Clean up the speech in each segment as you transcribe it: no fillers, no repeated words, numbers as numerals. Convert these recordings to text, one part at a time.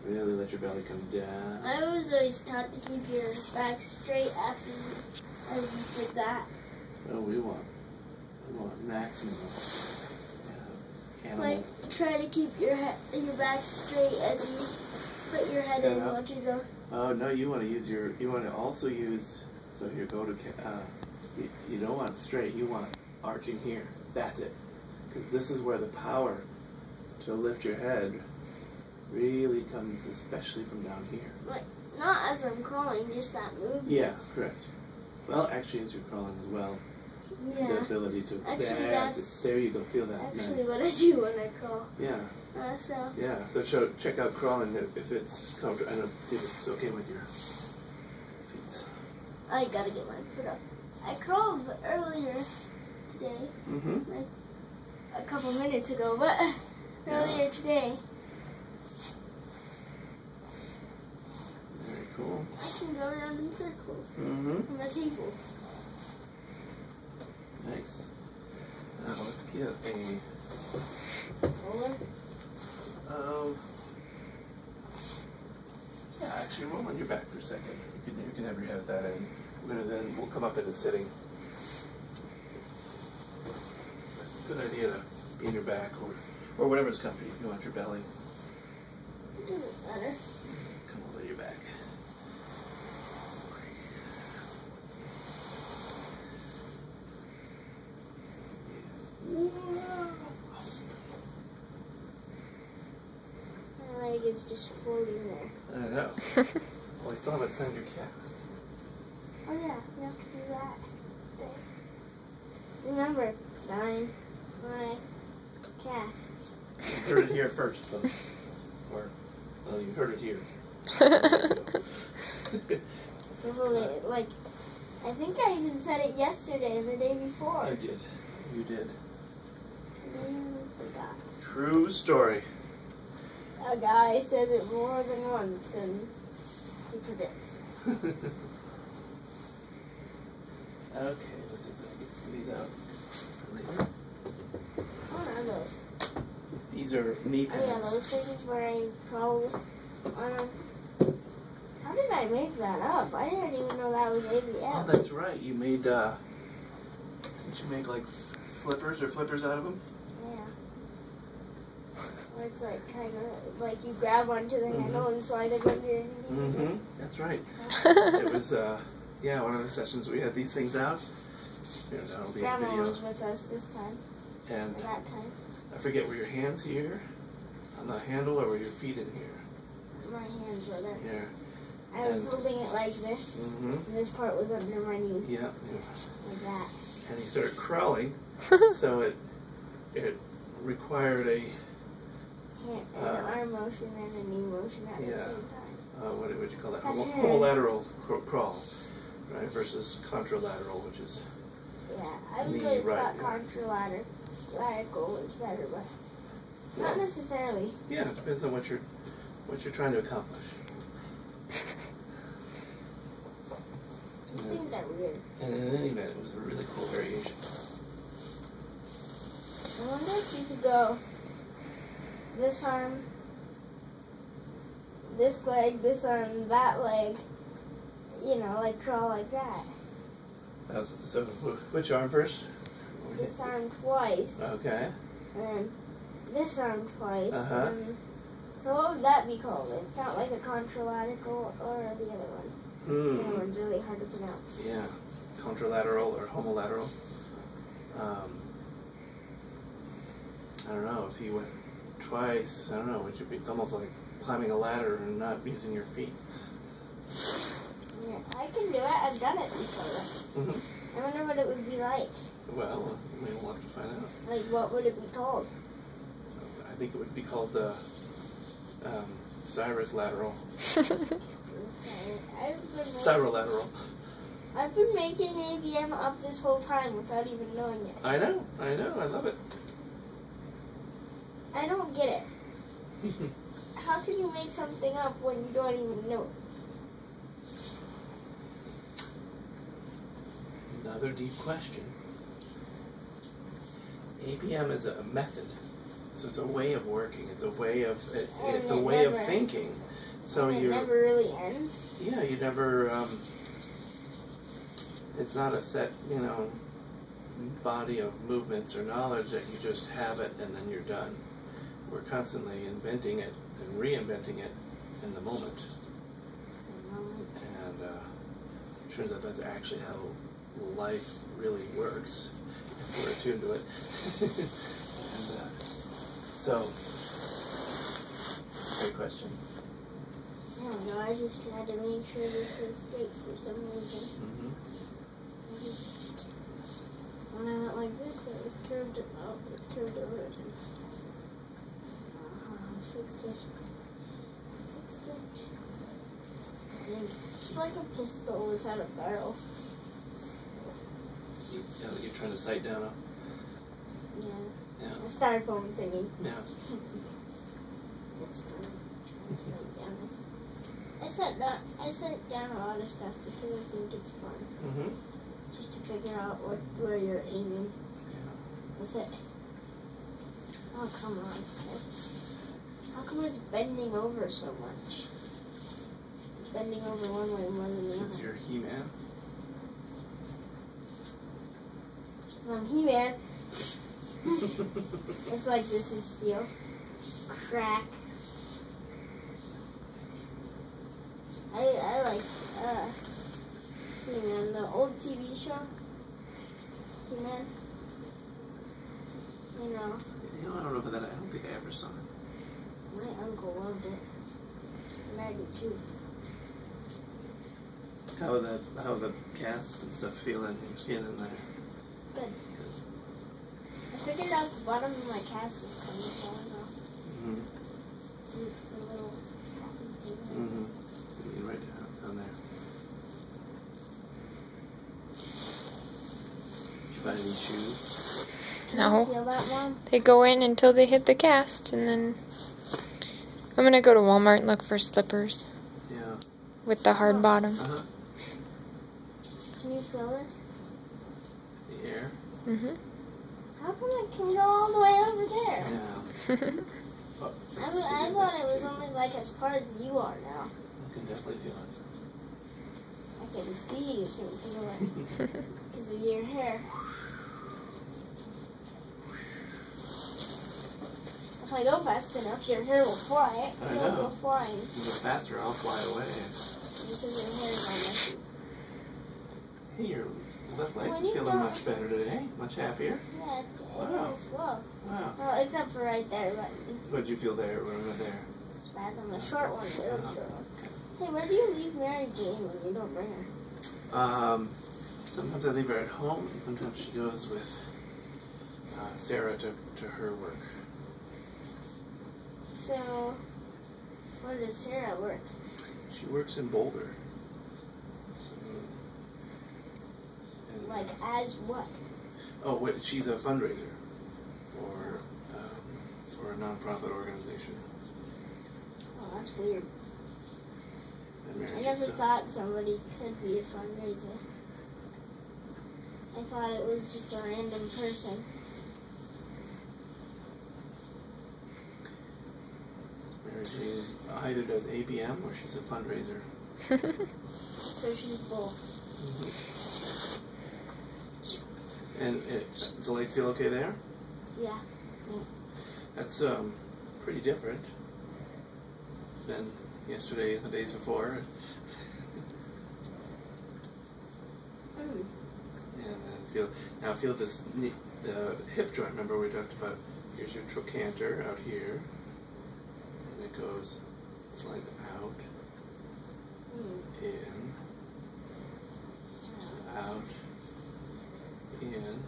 Really let your belly come down. I was always taught to keep your back straight after you did that. Oh, we want maximum. Animal. Like, try to keep your back straight as you put your head in lunges on. Oh no, you want to also use. So here, go to. You don't want straight. You want arching here. That's it. Because this is where the power to lift your head really comes, especially from down here. Like, not as I'm crawling, just that movement. Yeah, correct. Well, actually, as you're crawling as well. Yeah. The ability to. Actually, that's. There you go. Feel that. Actually, nice. what I do when I crawl. Yeah. Yeah. So check out crawling if it's comfortable, and see if it's okay with your feet. I gotta get my foot up. I crawled earlier today, like a couple minutes ago, but earlier today. Very cool. I can go around in circles on the table. Nice. Now let's get a. Roller? Yeah, actually, roll on your back for a second. You can have your head at that end. We'll come up into sitting. Good idea to be in your back or whatever's comfy if you want your belly. It doesn't matter. Let's come over your back. My leg is just floating there. I know. Well, I still haven't signed your cast. Oh yeah, you have to do that. Remember, sign my casts. You heard it here first, folks. Or, well, you heard it here. So, like, I think I even said it yesterday and the day before. I did. You did. I forgot. True story. A guy says it more than once and he predicts. Okay, let's see if I can get these out for later. What are those? These are knee pads. Oh yeah, those things where I crawl on. How did I make that up? I didn't even know that was ABM. Oh, that's right. You made, didn't you make like slippers or flippers out of them? Yeah. Where it's like kind of like you grab onto the handle and slide it under. That's right. It was, yeah, one of the sessions we had these things out. Here, that'll be a Grandma video. was with us this time. And Or that time. I forget, were your hands here on the handle or were your feet in here? My hands were there. Here. I was holding it like this, and this part was under my knee. Yeah. Like that. And he started crawling, so it required a An arm motion and a knee motion at the same time. What would you call that? Homolateral crawl, right? Versus contralateral, which is yeah. I always thought contralateral was better, but not necessarily. Yeah, it depends on what you're trying to accomplish. These things are weird. And in any event, it was a really cool variation. I wonder if you could go this arm, this leg, this arm, that leg, you know, like crawl like that. So, which arm first? This arm twice. Okay. And then this arm twice. Uh-huh. So what would that be called? It's not like a contralateral or the other one. The other one's really hard to pronounce. Yeah. Contralateral or homolateral. I don't know, if you went twice, I don't know, it's almost like climbing a ladder and not using your feet. Yeah, I can do it. I've done it before. I wonder what it would be like. Well, we'll have to find out. Like, what would it be called? I think it would be called the Cyrus lateral. Cyrolateral. I've been making ABM up this whole time without even knowing it. I know, I love it. I don't get it. How can you make something up when you don't even know it? Another deep question. ABM is a method, so it's a way of working. It's a way of thinking. So it you never really ends. Yeah, you never. It's not a set, body of movements or knowledge that you just have it and then you're done. We're constantly inventing it and reinventing it in the moment. And turns out that's actually how life really works, if we're attuned to it. And so, great question. I don't know, I just had to make sure this was straight for some reason. When I went like this, it was curved. Oh, it's curved over. Fixed it. Fixed it. It's like a pistol without a barrel. You're trying to sight down a... Yeah. A styrofoam thingy. Yeah. It's fun. I set down a lot of stuff because I think it's fun. Just to figure out where you're aiming with it. Oh, come on. How come it's bending over so much? It's bending over one way more than the other. Because you're He-Man? Because I'm He-Man. It's like this is steel. Crack. I like He-Man, the old TV show. He-Man. I don't know about that. I don't think I ever saw it. My uncle loved it. And I did too. How are the casts and stuff feel in your skin in there? Good. I figured out the bottom of my cast is coming, so I know. See, it's a little... Right down there. Did you buy any shoes? No. Feel that one? They go in until they hit the cast, and then I'm gonna go to Walmart and look for slippers. Yeah. With the hard bottom. Can you feel this? The air? How come it can go all the way over there? Yeah. I thought it was only like as far as you are now. You can definitely feel it. I can see you can feel it because of your hair. If I go fast enough, your hair will fly. I It'll know. go flying. If you go faster, I'll fly away. Because your hair is all messy. Hey, your left leg When is you feeling go- much better today. Much happier. Yeah, it Wow. is. Well. Wow. Well, except for right there, but What did you feel there when we went there? spasm, the short one, the really short one. Hey, where do you leave Mary Jane when you don't bring her? Sometimes I leave her at home, and sometimes she goes with Sarah to her work. So, where does Sarah work? She works in Boulder. So, and, Like, as what? oh, wait, she's a fundraiser for a nonprofit organization. Oh, that's weird. And Mary I never just, thought somebody could be a fundraiser. I thought it was just a random person. Mary Jane either does ABM or she's a fundraiser. So she's both. And does the lake feel okay there? Yeah. That's pretty different than yesterday and the days before. And feel this the hip joint. Remember we talked about here's your trochanter out here, and it goes slide out, in, out, in,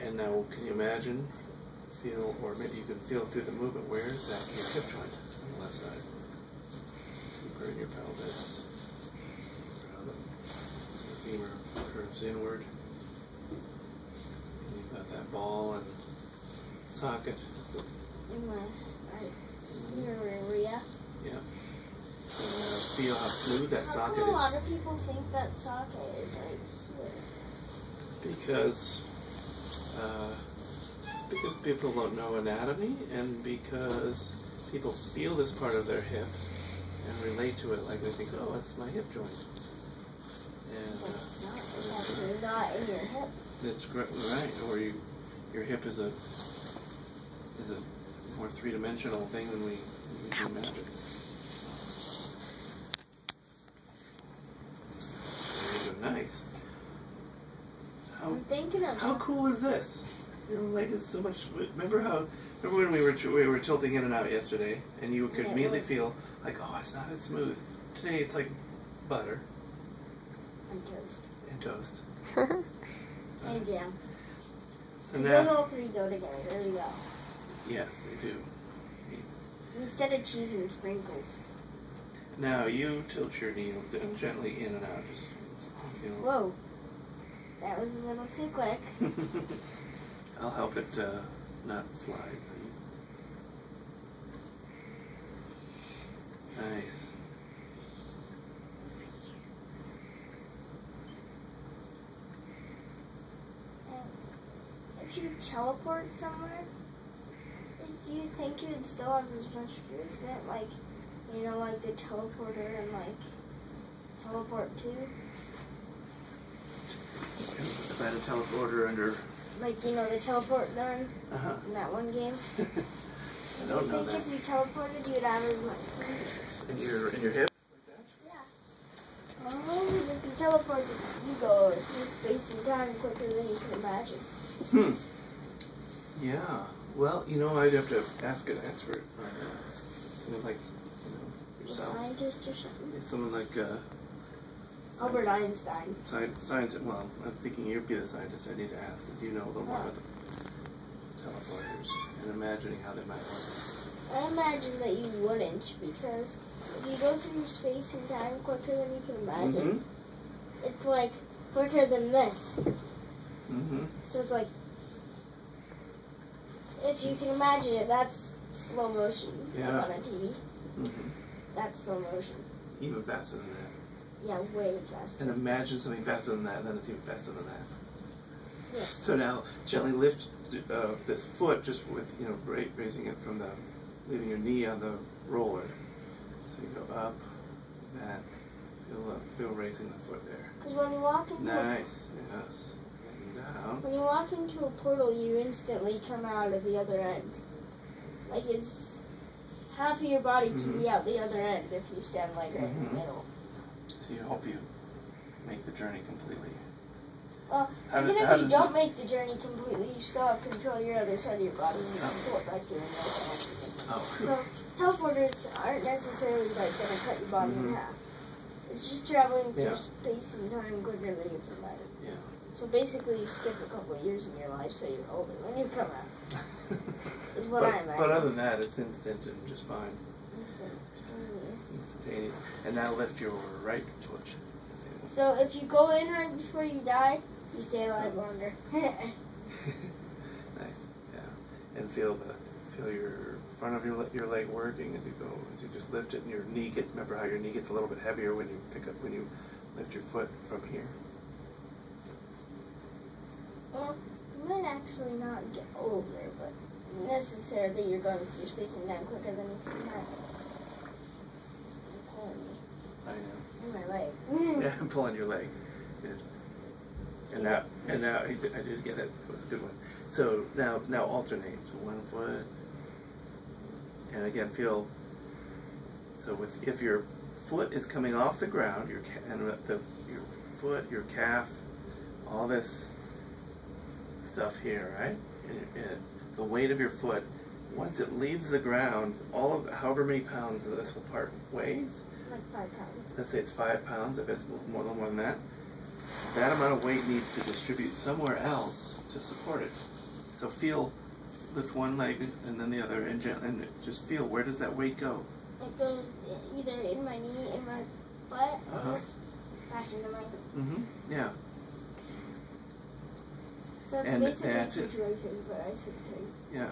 and now can you imagine? Feel, or maybe you can feel through the movement. Where is that? Your hip joint on the left side. Deeper in your pelvis. The femur curves inward. And you've got that ball and socket. In my right area. Yeah. And feel how smooth that How socket come a lot is. of people think that socket is right here? Because people don't know anatomy, and because people feel this part of their hip, and relate to it like they think, oh, it's my hip joint. And But it's not. It's actually not in your hip. that's right. Or your hip is a more three-dimensional thing than we usually imagine. Nice. I'm thinking of How cool is this? Your leg is so much. Remember when we were tilting in and out yesterday, and you could immediately feel like, oh, it's not as smooth. Today it's like butter and toast. and toast. And jam. So Those now, all three go together. There we go. yes, they do. Instead of cheese and sprinkles. Now you tilt your knee gently in and out. Just feel. Whoa. That was a little too quick. I'll help it not slide. Nice. If you teleport somewhere, do you think you would still have as much movement? Like, you know, like the teleporter and like teleport 2? If I had a teleporter under. Like, you know, the teleport gun Uh-huh. in that one game? I don't know Do you that. think if you teleported, you would have as much movement? In your hip? Yeah. Oh, if you teleport, you go through space and time quicker than you can imagine. Yeah. Well, you know, I'd have to ask an expert. Like, A yourself. scientist or something? Someone like Albert Einstein. Scientist. Well, I'm thinking you'd be the scientist. I need to ask, because you know a little more about the teleporters and imagining how they might work. I imagine that you wouldn't, because if you go through space and time quicker than you can imagine, it's like quicker than this. Mm-hmm. So it's like, if you can imagine it, that's slow motion, like Yeah. on a TV. Mm-hmm. That's slow motion. Even faster than that. Yeah, way faster. And imagine something faster than that, and then it's even faster than that. Yes. So now, gently lift this foot just with, raising it from leaving your knee on the roller. So you go up, that, feel raising the foot there. Because when you walk into Nice, yes. And down. when you walk into a portal, you instantly come out of the other end. Like, it's just half of your body can be out the other end if you stand like right in the middle. So you hope you make the journey completely. Well, How even do- if how you does don't it- make the journey completely, you still have control of your other side of your body and you can pull it back there and everything. Oh, So teleporters aren't necessarily like gonna cut your body in half. It's just traveling through Yeah. space and time quicker than you can imagine. yeah. So basically, you skip a couple of years in your life, so you're older when you come out. Is what I imagine. But other than that, it's instant and just fine. Instantaneous. Instantaneous. And now lift your right foot. So if you go in right before you die, you stay alive longer. Nice. Yeah. And feel your front of your leg working as you just lift it, and your knee remember how your knee gets a little bit heavier when you lift your foot from here. Well, you might actually not get older, but necessarily you're going through space and time quicker than you can imagine. You're pulling me. I know. In my leg. Yeah, I'm pulling your leg. Good. And now I did get it. It was a good one. So now alternate. So one foot, and again feel. So if your foot is coming off the ground, your foot, your calf, all this stuff here, right? And the weight of your foot, once it leaves the ground, however many pounds of this part weighs. Like 5 pounds. Let's say it's 5 pounds. If it's more than that, that amount of weight needs to distribute somewhere else to support it. So lift one leg and then the other, and just feel, where does that weight go? It goes either in my knee, in my butt, or back into my. Yeah. So it's And basically that's it. situations, but I see things. Yeah.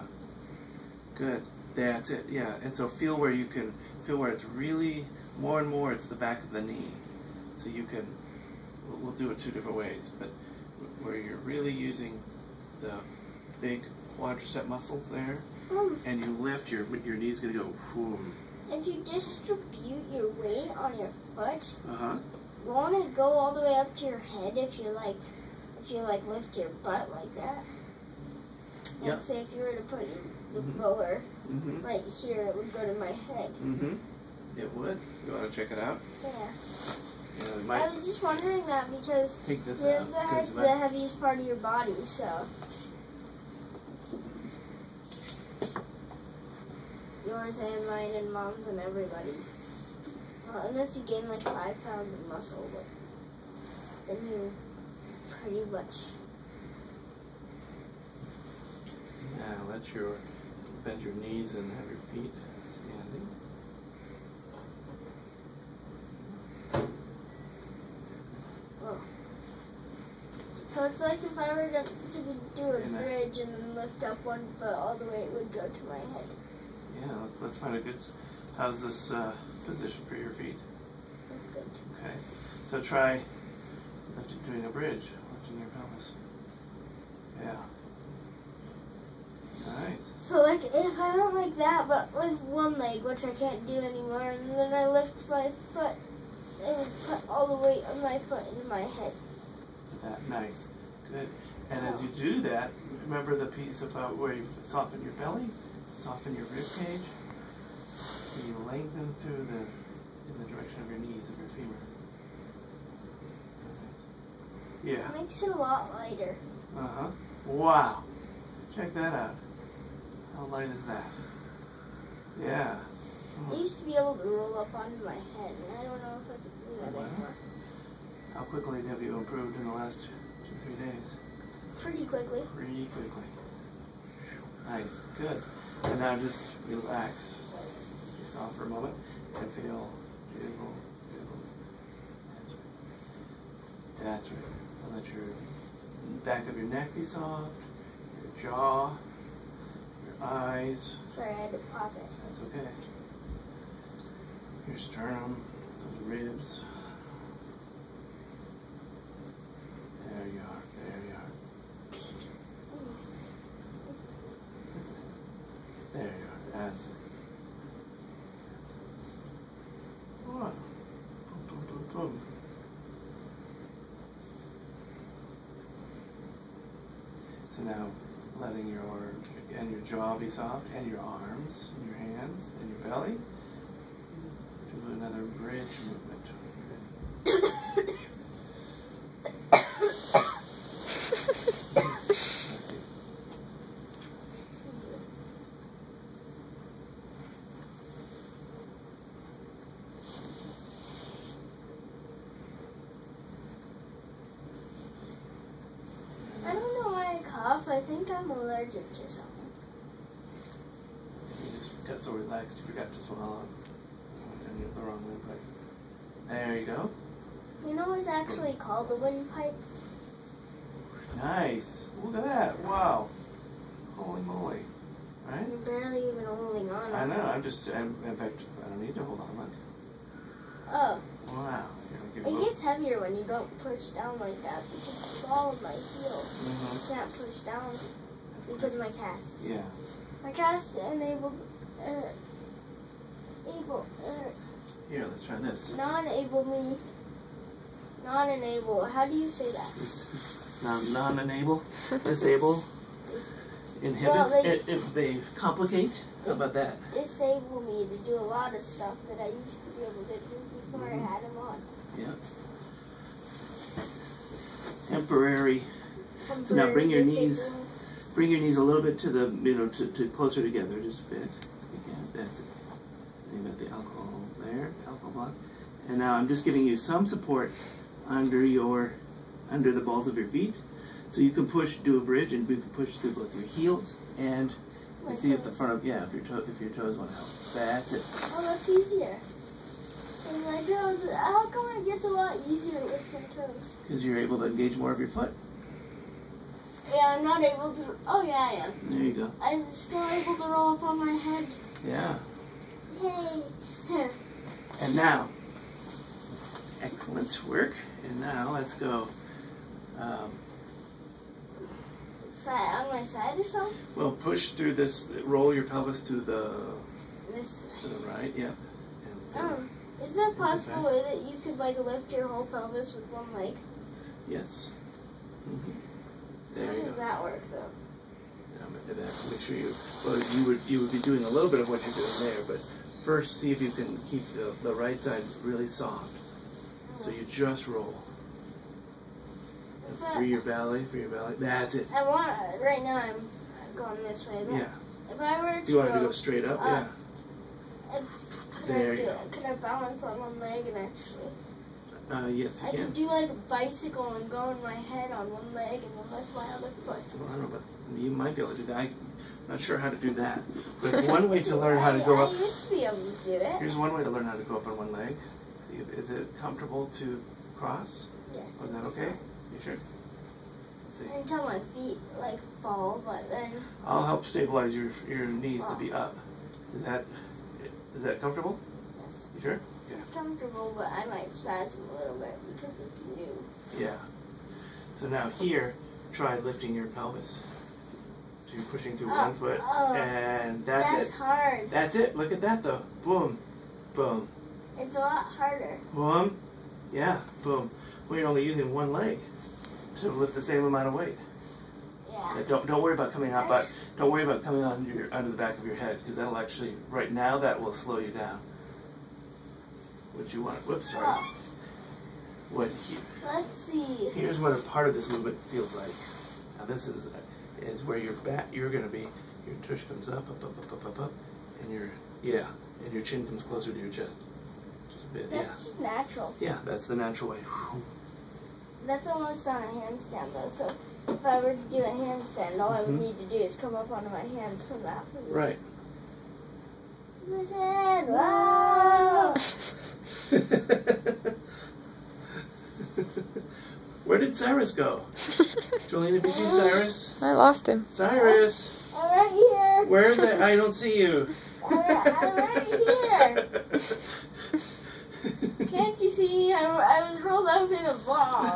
Good. That's it. Yeah. And so feel where it's really more and more. It's the back of the knee. So you can. We'll do it 2 different ways, but where you're really using the big quadricep muscles there, and you lift your knee's gonna go. Whoom. If you distribute your weight on your foot, Uh-huh. won't it go all the way up to your head if you lift your butt like that? Yep. Let's say if you were to put the Mhm. roller Mm-hmm. right here, it would go to my head. Mm-hmm. It would. You want to check it out? Yeah. Yeah, it I might was just wondering that because take this the out. 'cause head's it the might- heaviest part of your body, so. Yours and mine and Mom's and everybody's. Unless you gain like 5 pounds of muscle, but then you pretty much. Now let your bend your knees and have your feet standing. Oh. So it's like if I were to do a And that- bridge and then lift up one foot all the way, it would go to my head. Yeah, let's find a good. How's this position for your feet? That's good. Okay. So try doing a bridge, lifting your pelvis. Yeah. Nice. So like if I went like that, but with one leg, which I can't do anymore, and then I lift my foot, it would put all the weight of my foot into my head. That nice. Good. And as you do that, remember the piece about where you soften your belly, soften your rib cage, and you lengthen through in the direction of your knees, of your femur. Yeah. It makes it a lot lighter. Uh-huh. Wow. Check that out. How light is that? Yeah. I used to be able to roll up onto my head, and I don't know if I can do that anymore. How quickly have you improved in the last 2-3 days? Pretty quickly. Pretty quickly. Nice. Good. And now just relax. Be soft for a moment and feel jiggle, jiggle. That's right. And let your back of your neck be soft, your jaw, your eyes. Sorry, I had to pop it. That's okay. Your sternum, those ribs. There you are. There you are. There you are. That's it. Wow. Boom, boom, boom, boom. So now, letting your jaw be soft, and your arms, and your hands, and your belly. Do another bridge movement. Let's see. I don't know why I cough. I think I'm allergic to something. You just got so relaxed you forgot to swallow. And you have the wrong windpipe. There you go. You know what's actually called a windpipe? Nice. Look at that. Wow. Holy moly. Right? You're barely even holding on. I know. In fact, I don't need to hold on. Look. Oh. Wow. Here, I'll give you a It little- gets heavier when you don't push down like that because the ball of my heel Mhm. can't push down because of my casts. Yeah. My cast enabled, Here, let's try this. non-enable. How do you say that? Non-enable, disable, inhibit. Well, if they complicate, how about that? Disable me to do a lot of stuff that I used to be able to do before I had him on. Yeah. Temporary. So now bring your knees. Bring your knees a little bit to the, to closer together, just a bit. Again, that's it. And you got the alcohol there, alcohol block. And now I'm just giving you some support under the balls of your feet. So you can do a bridge, and you can push through both your heels and see if the front of, if your toes want to help. That's it. Oh, that's easier. And my toes, how come it gets a lot easier with my toes? Because you're able to engage more of your foot. Yeah, I'm not able to, oh yeah, I am. There you go. I'm still able to roll up on my head. Yeah. Yay. And now, excellent work. And now let's go. On my side or something? Well, push through this. Roll your pelvis to the This. right. Yep. And Is there a possible way that you could like lift your whole pelvis with one leg? Yes. Mm-hmm. How There you does go. that work though? Make sure you would be doing a little bit of what you're doing there, but first see if you can keep the right side really soft. So you just roll. And free your belly, That's it. I want right now. I'm going this way. But Yeah. If I were to You want it to go straight up? Yeah. There you go. Could I balance on one leg and actually? Yes, you I can. could do like a bicycle and go in my head on one leg and then lift my other foot. Well, I don't know, but you might be able to do that. I'm not sure how to do that. But one way to learn how to go up. I used to be able to do it. Here's one way to learn how to go up on one leg. See, is it comfortable to cross? Yes. Is that okay? You sure? Let's see. Until my feet like fall, but then. I'll help stabilize your knees to be up. Is that comfortable? Yes. You sure? It's comfortable, but I might spasm a little bit because it's new. Yeah. So now here, try lifting your pelvis. So you're pushing through one foot, and that's it. That's hard. That's it. Look at that though. Boom, boom, It's a lot harder. boom. Yeah, boom. Well, you're only using one leg to lift the same amount of weight. Yeah. Don't worry about coming out, but don't worry about coming under the back of your head, because that'll actually right now that will slow you down. What you want? Whoops, sorry. Oh. Let's see. Here's what a part of this movement feels like. Now this is where you're going to be. Your tush comes up, and your chin comes closer to your chest. Just a bit, That's just natural. Yeah, that's the natural way. That's almost on a handstand though. So if I were to do a handstand, all I would need to do is come up onto my hands from that position. Right. Position. Wow. Where did Cyrus go? Jolene, have you seen Cyrus? I lost him. Cyrus! I'm right here. Where is it? I don't see you. I'm right here. Can't you see me? I was rolled up in a ball.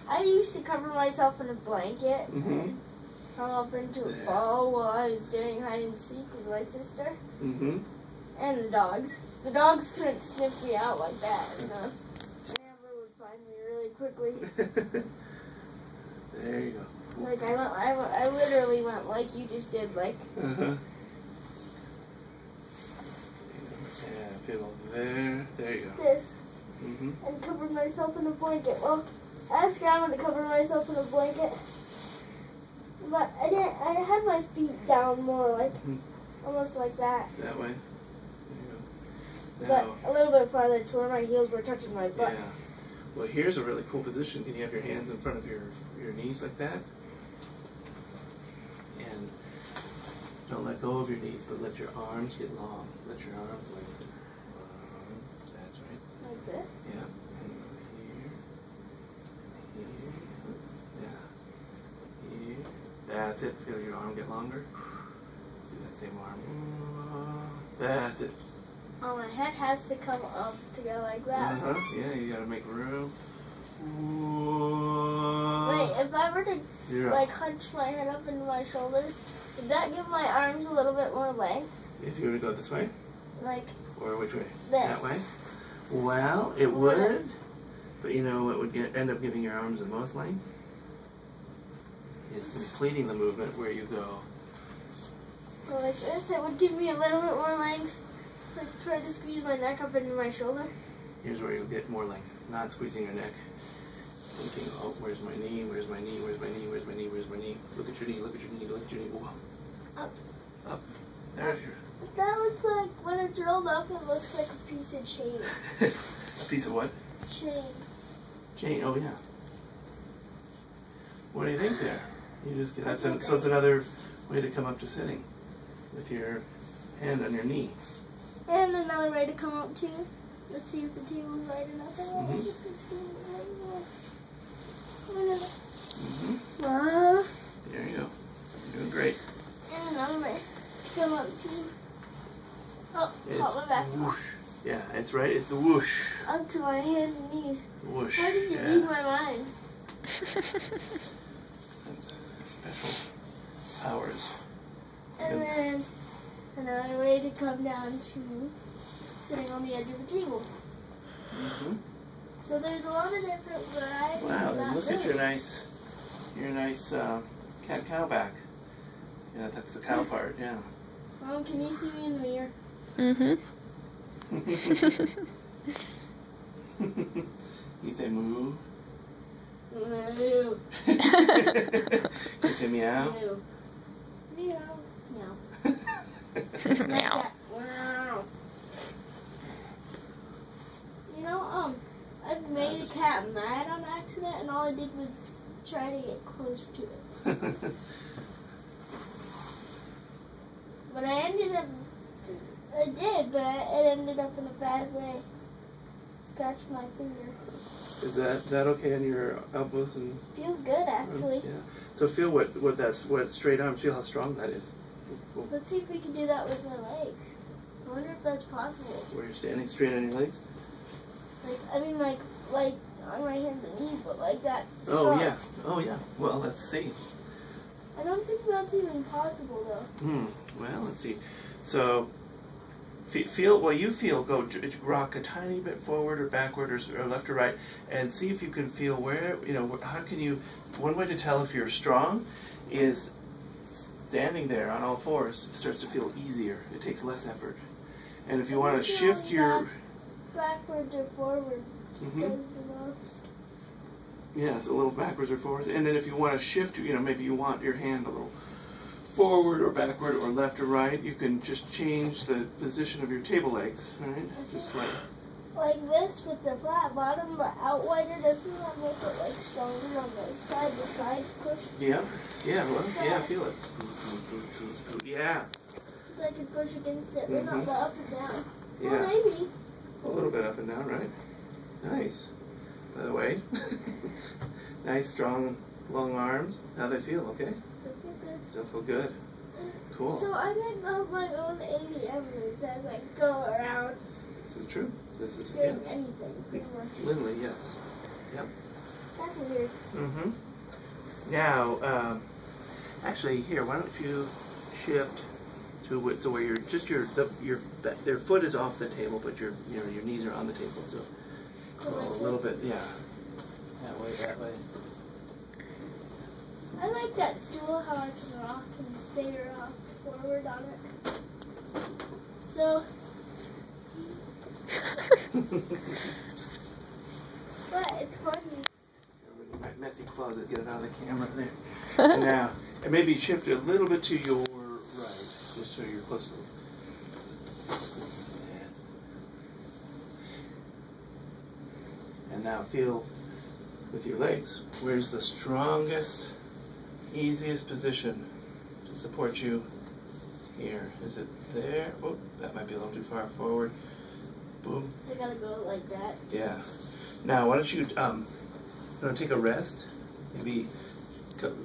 I used to cover myself in a blanket and come up into a ball while I was doing hide and seek with my sister and the dogs. The dogs couldn't sniff me out like that. And the Amber would find me really quickly. There you go. Like I literally went like you just did. Like. Yeah, feel there. There you go. This. And covered myself in a blanket. Well, I asked Grandma to cover myself in a blanket, but I didn't. I had my feet down more, like almost like that. That way. There you go. But Now, a little bit farther to where my heels were touching my butt. yeah. Well, here's a really cool position. Can you have your hands in front of your knees like that? And don't let go of your knees, but let your arms get long. Let your arms like that's right. Like this? Yeah. And here. Here. Yeah. Here. That's it. Feel your arm get longer. Let's do that same arm. That's it. Oh, my head has to come up to go like that. Yeah, you gotta make room. Wait, if I were to Yeah. like hunch my head up into my shoulders, would that give my arms a little bit more length? If you were to go this way? Like Or which way? this. That way? Well, it would. But you know what would end up giving your arms the most length? Is completing the movement where you go. So like this, it would give me a little bit more length. Like try to squeeze my neck up into my shoulder. Here's where you'll get more length. Not squeezing your neck. Thinking, oh, where's my knee? Where's my knee? Where's my knee? Where's my knee? Where's my knee? Look at your knee. Look at your knee. Look at your knee. Whoa. Up. Up. There's your... But that looks like, when it's rolled up, it looks like a piece of chain. A piece of what? Chain. Chain. Oh, yeah. What do you think there? You just get... So it's another way to come up to sitting. With your hand on your knee. And another way to come up too. Let's see if the table's right enough. There you go. You're doing great. And another way to come up too. Oh, caught my back. Whoosh. Yeah, it's right. It's a whoosh. Up to my hands and knees. Whoosh. How did you read my mind? Special powers. And then another way to come down to sitting on the edge of the table. Mm-hmm. So there's a lot of different varieties. Wow, of that look at food. your nice cat-cow back. Yeah, that's the cow part, yeah. Mom, can you see me in the mirror? Mm-hmm. You say moo. Moo. You say meow. Moo. Meow. Meow. Meow. Wow. You know, I've made a cat mad on accident, and all I did was try to get close to it. But I ended up, it ended up in a bad way. Scratched my finger. Is that okay on your elbows and? Feels good, actually. Yeah. So feel what straight arms. Feel how strong that is. Cool. Let's see if we can do that with my legs. I wonder if that's possible. Where you're standing straight on your legs. Like on my hands and knees, but like that. Oh yeah. Oh yeah. Well, let's see. I don't think that's even possible though. Well, let's see. So, feel what you feel. Go rock a tiny bit forward or backward or left or right, and see if you can feel where. How can you? One way to tell if you're strong is standing there on all fours. Starts to feel easier. It takes less effort. And if you want to shift your backwards or forwards does the most. Yeah, it's a little backwards or forwards. And then if you want to shift, maybe you want your hand a little forward or backward or left or right, you can just change the position of your table legs, right? Just like this with the flat bottom, but out wider, doesn't that make it like stronger on the side to side push? Yeah, well, yeah, feel it. Yeah. I can push against it, but not the up and down. Yeah. Well, maybe. A little bit up and down, right? Nice. By the way, nice, strong, long arms. How they feel? Okay. Still feel good. Cool. So I make up my own ABM moves as I go around. This is true. This is doing anything, pretty much. Literally, yes. Yep. That's weird. Mm-hmm. Now, actually, here, why don't you shift to so where their foot is off the table, but your knees are on the table, so a little bit, yeah. That way. I like that stool, how I can rock and stay rocked forward on it. So, but it's funny. My messy closet, get it out of the camera there. And now, and maybe shift it a little bit to your right, just so you're close to them. And now feel with your legs, where's the strongest, easiest position to support you here? Is it there? Oh, that might be a little too far forward. Boom. I gotta go like that. Yeah. Now, why don't you take a rest? Maybe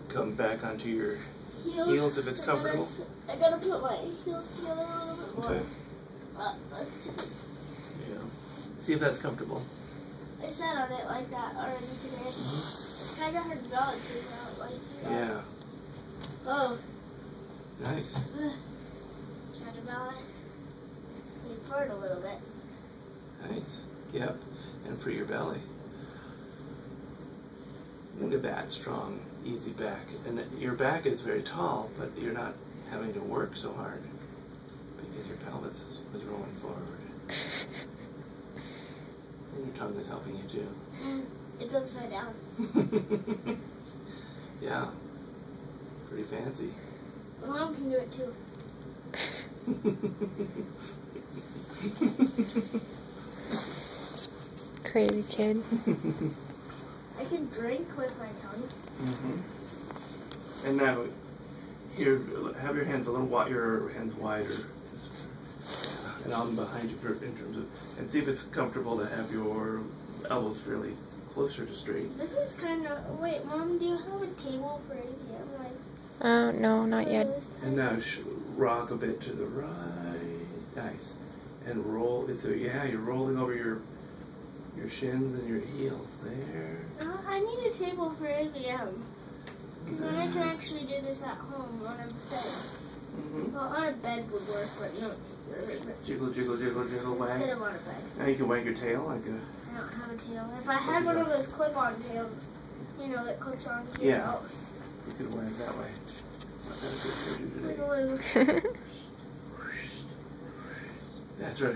come back onto your heels if it's comfortable. I gotta put my heels together a little bit more. Okay. Let's see. Yeah. See if that's comfortable. I sat on it like that already today. It's kind of hard to balance it out like that. Yeah. Oh. Nice. Try to balance. Lean forward a little bit. Nice. Yep. And for your belly. Look at that strong, easy back. And your back is very tall, but you're not having to work so hard because your pelvis is rolling forward. And your tongue is helping you too. It's upside down. Yeah. Pretty fancy. My mom can do it too. Crazy kid. I can drink with my tongue. And now, here, have your hands a little wide, your hands wider. And I'm behind you in terms of, and see if it's comfortable to have your elbows fairly closer to straight. This is kind of, wait, Mom, do you have a table for ABM? No, not yet. And now rock a bit to the right. Nice. And roll, yeah, you're rolling over your shins and your heels there. I need a table for ABM. Because then I can actually do this at home when I'm playing. Mm-hmm. Well, on a bed would work, but no. Jiggle, jiggle, jiggle, jiggle, wag. Instead of on a bed. Now you can wag your tail like a... I don't have a tail. If I had one of those clip-on tails, you know, that clips on here. Yeah. You could wag that way. Like a little. That's right.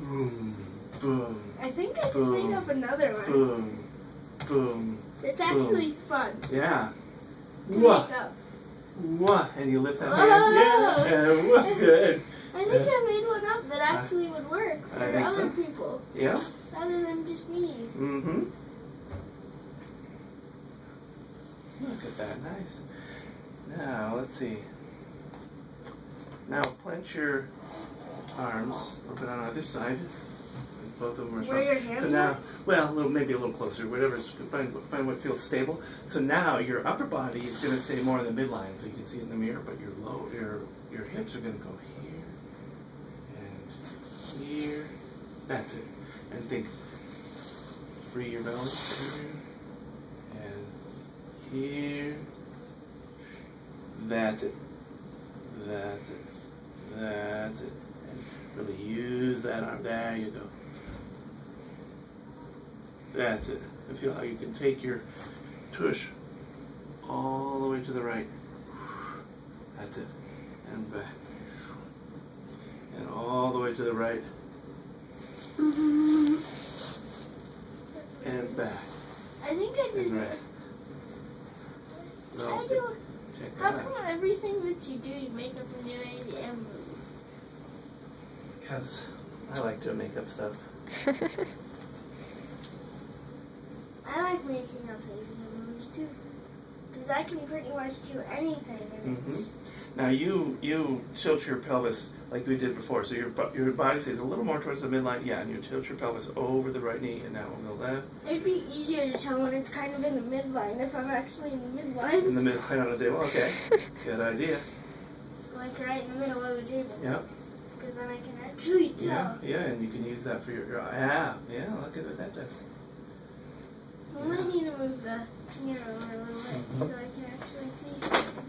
Boom, boom. I think I just made up another one. Boom, boom. It's actually fun. Yeah. To make up. Wah. And you lift that Oh. hand. Yeah. And wah. Good. I think I made one up that actually would work for I think other so. people. Yeah. Rather than just me. Mm-hmm. Look at that. Nice. Now, let's see. Now, clench your arms a little bit on either side. Both of them are strong. Where your hands So now, well, maybe a little closer, whatever. Find what feels stable. So now your upper body is going to stay more in the midline, so you can see it in the mirror. But your hips are going to go here and here. That's it. And think. Free your belly here and here. That's it. That's it. That's it. And really use that arm. There you go. That's it. And feel how you can take your tush all the way to the right. That's it. And back. And all the way to the right. And back. I think I did And that. right. I Well, do. check How that out. come everything that you do, you make up a new ABM movie? Because I like to make up stuff. I like making up ABM movies too. Because I can pretty much do anything in it. Mm-hmm. Now you tilt your pelvis like we did before, so your body stays a little more towards the midline. Yeah, and you tilt your pelvis over the right knee, and now on the left. It'd be easier to tell when it's kind of in the midline if I'm actually in the midline. In the midline on the table. Okay, good idea. Like right in the middle of the table. Yep. Because then I can actually tell. Yeah, and you can use that for your yeah. Look at what that does. Well, I need to move the mirror a little bit so I can actually see.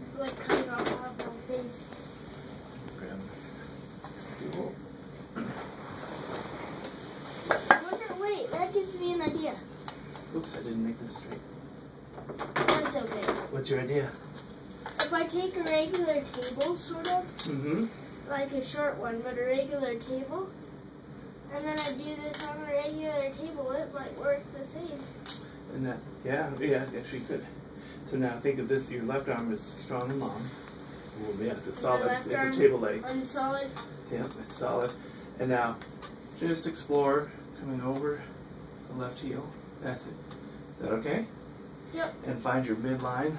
It's like cutting off half my face. Grab stool. I wonder, wait, that gives me an idea. Oops, I didn't make this straight. That's okay. What's your idea? If I take a regular table, sort of, Mm-hmm. like a short one, but a regular table, and then I do this on a regular table, it might work the same. And that, yeah, actually good. So now think of this, your left arm is strong and long. Ooh, yeah, it's a solid, it's a table leg. Unsolid. Yeah, it's solid. And now, just explore coming over the left heel. That's it. Is that okay? Yep. And find your midline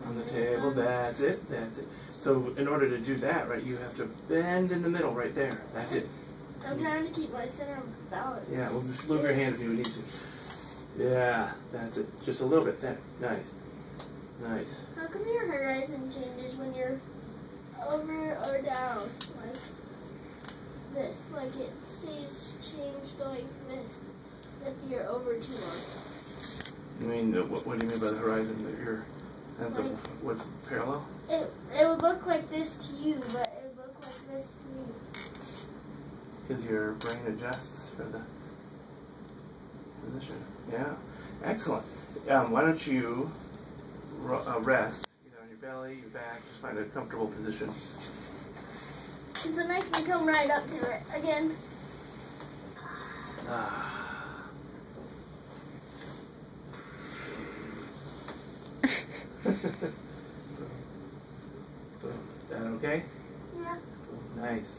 on the table. That's it, that's it. So in order to do that, right, you have to bend in the middle right there. That's it. I'm trying to keep my center of balance. Yeah, well, just move your hand if you need to. Yeah, that's it. Just a little bit. There. Nice. Nice. How come your horizon changes when you're over or down? Like this. Like it stays changed like this if you're over too long. You mean, what do you mean by the horizon? Your sense of what's parallel? It would look like this to you, but it would look like this to me. Because your brain adjusts for the position. Yeah. Excellent. Why don't you rest either on your belly, your back, just find a comfortable position. And then I can come right up to it again. That okay? Yeah. Nice.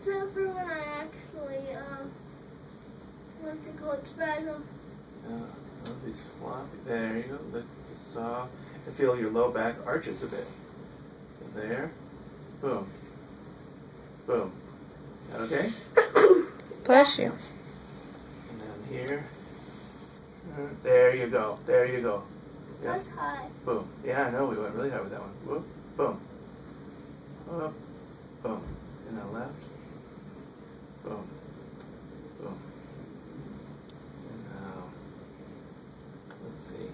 Except for when I actually, what's it called, spasm. These floppy. There you go. Look soft. And feel your low back arches a bit. There. Boom. Boom. That okay? Bless you. And then here. There you go. There you go. Yep. That's high. Boom. Yeah, I know. We went really high with that one. Whoop. Boom. Whoop. Boom. And now left. Boom. Boom. And now, let's see.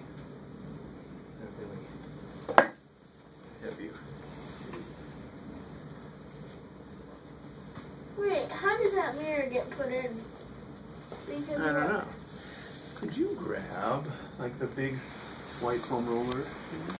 Really Wait, how did that mirror get put in? Because I don't know. Could you grab like the big white foam roller?